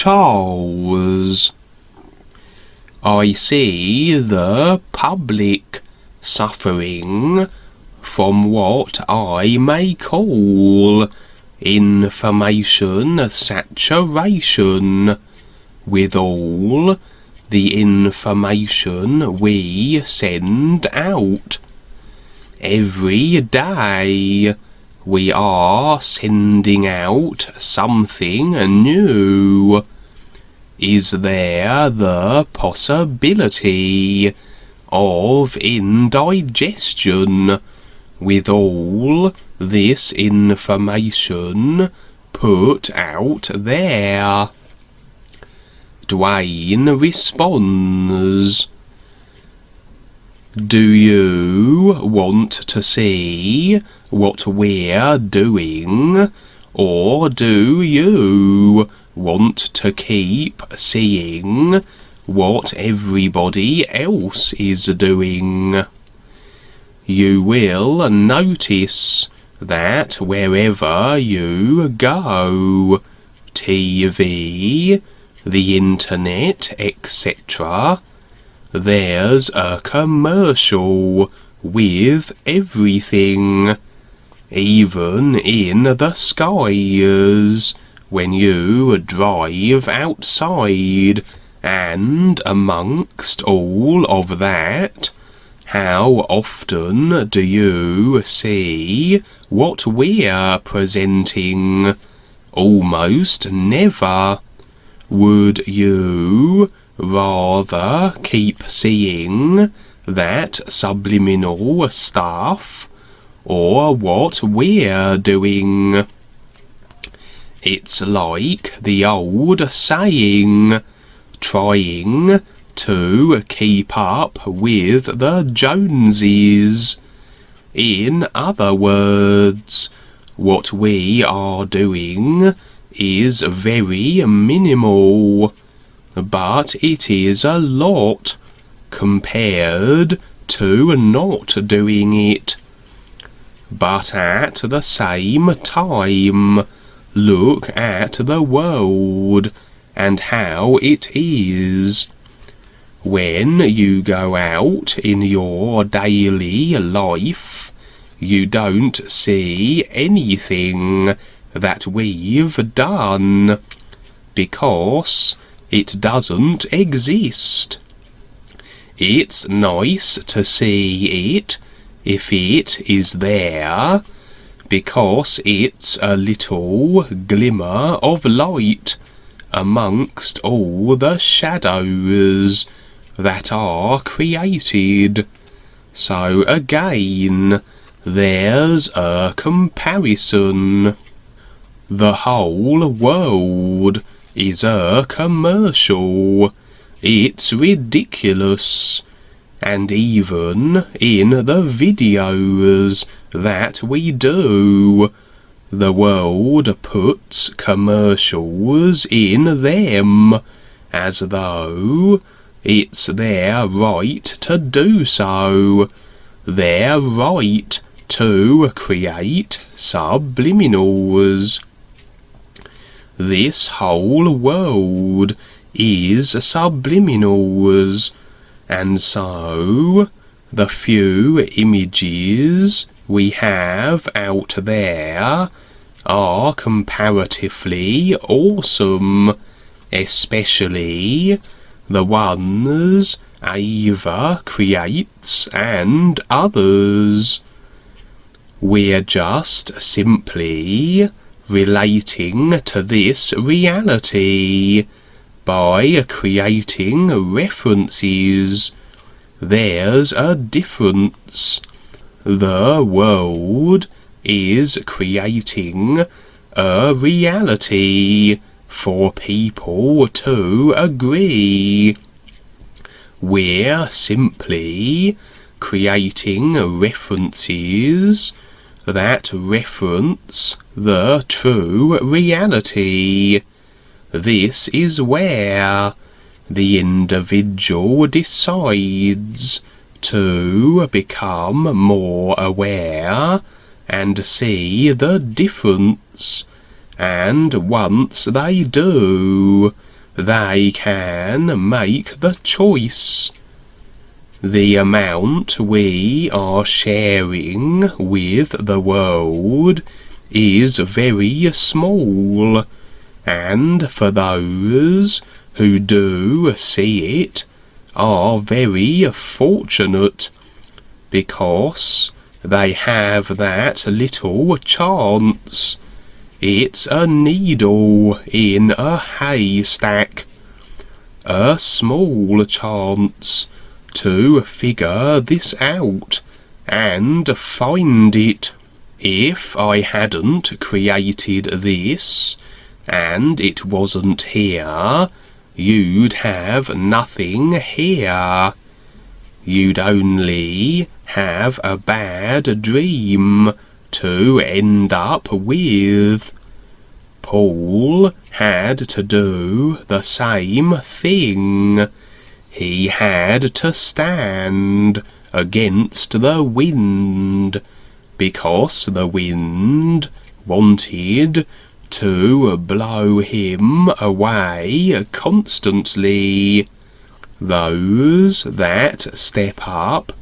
Charles. I see the public suffering from what I may call information saturation with all the information we send out. Every day we are sending out something new. Is there the possibility of indigestion with all this information put out there? Duane responds, do you want to see what we're doing, or do you want to keep seeing what everybody else is doing? You will notice that wherever you go, TV, the internet, etc., there's a commercial with everything, even in the skies, when you drive outside. And amongst all of that, how often do you see what we're presenting? Almost never. Would you rather keep seeing that subliminal stuff, or what we're doing? It's like the old saying, trying to keep up with the Joneses. In other words, what we are doing is very minimal, but it is a lot compared to not doing it. But at the same time, look at the world and how it is. When you go out in your daily life, you don't see anything that we've done, because it doesn't exist. It's nice to see it if it is there, because it's a little glimmer of light amongst all the shadows that are created. So again, there's a comparison. The whole world is a commercial. It's ridiculous. And even in the videos that we do, the world puts commercials in them as though it's their right to do so, their right to create subliminals. This whole world is subliminals, and so the few images we have out there are comparatively awesome, especially the ones Ava creates and others. We're just simply relating to this reality by creating references. There's a difference. The world is creating a reality for people to agree. We're simply creating references that reference the true reality. This is where the individual decides to become more aware and see the difference, and once they do, they can make the choice. The amount we are sharing with the world is very small, and for those who do see it are very fortunate, because they have that little chance. It's a needle in a haystack, a small chance to figure this out and find it. If I hadn't created this, and it wasn't here, you'd have nothing here. You'd only have a bad dream to end up with. Paul had to do the same thing. He had to stand against the wind, because the wind wanted to blow him away constantly. Those that step up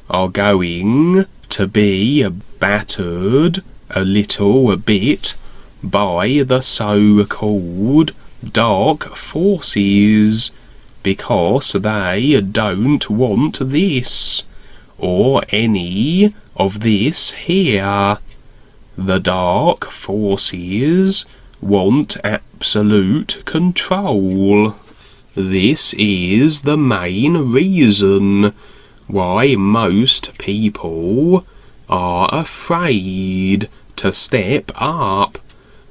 are going to be battered a little bit by the so-called dark forces, because they don't want this, or any of this here. The dark forces want absolute control. This is the main reason why most people are afraid to step up.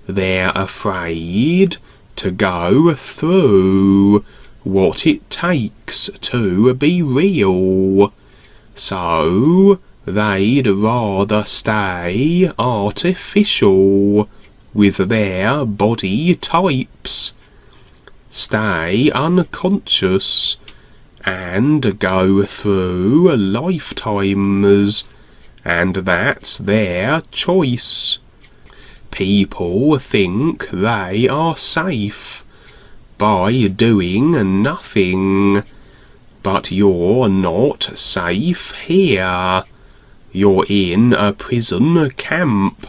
They're afraid to go through what it takes to be real. So they'd rather stay artificial with their body types, stay unconscious, and go through lifetimes, and that's their choice. People think they are safe by doing nothing, but you're not safe here. You're in a prison camp,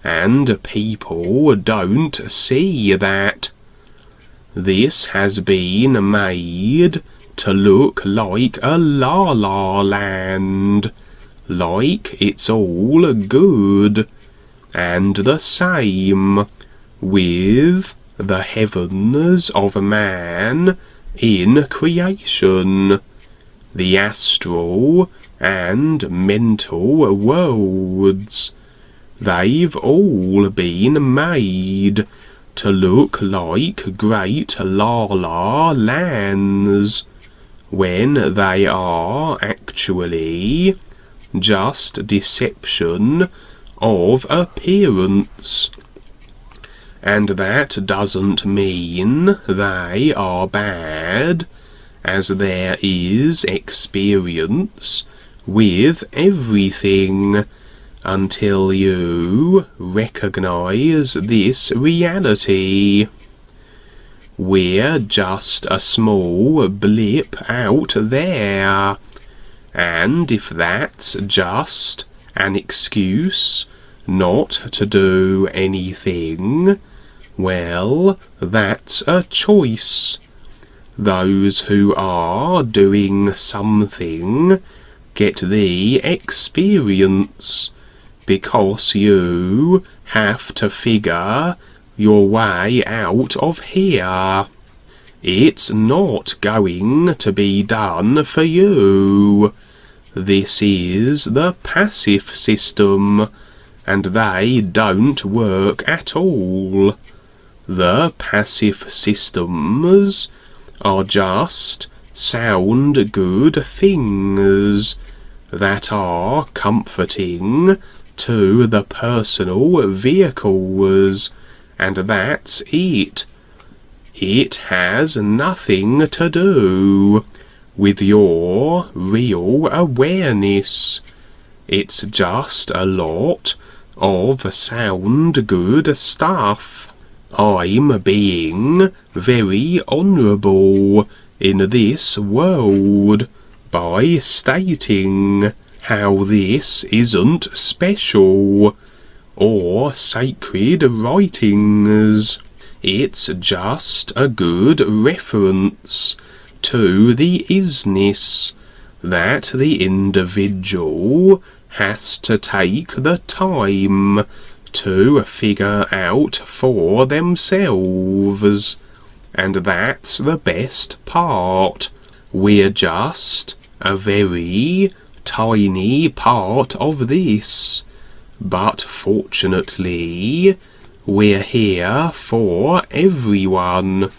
and people don't see that. This has been made to look like a la-la land, like it's all good, and the same with the heavens of man in creation, the astral and mental worlds. They've all been made to look like great la-la lands, when they are actually just deception of appearance. And that doesn't mean they are bad, as there is experience with everything, until you recognize this reality. We're just a small blip out there, and if that's just an excuse not to do anything, well, that's a choice. Those who are doing something get the experience, because you have to figure your way out of here. It's not going to be done for you. This is the passive system, and they don't work at all. The passive systems are just sound good things that are comforting to the personal vehicles, and that's it. It has nothing to do with your real awareness. It's just a lot of sound good stuff. I'm being very honourable in this world by stating how this isn't special or sacred writings. It's just a good reference to the isness that the individual has to take the time to figure out for themselves. And that's the best part. We're just a very tiny part of this. But fortunately, we're here for everyone.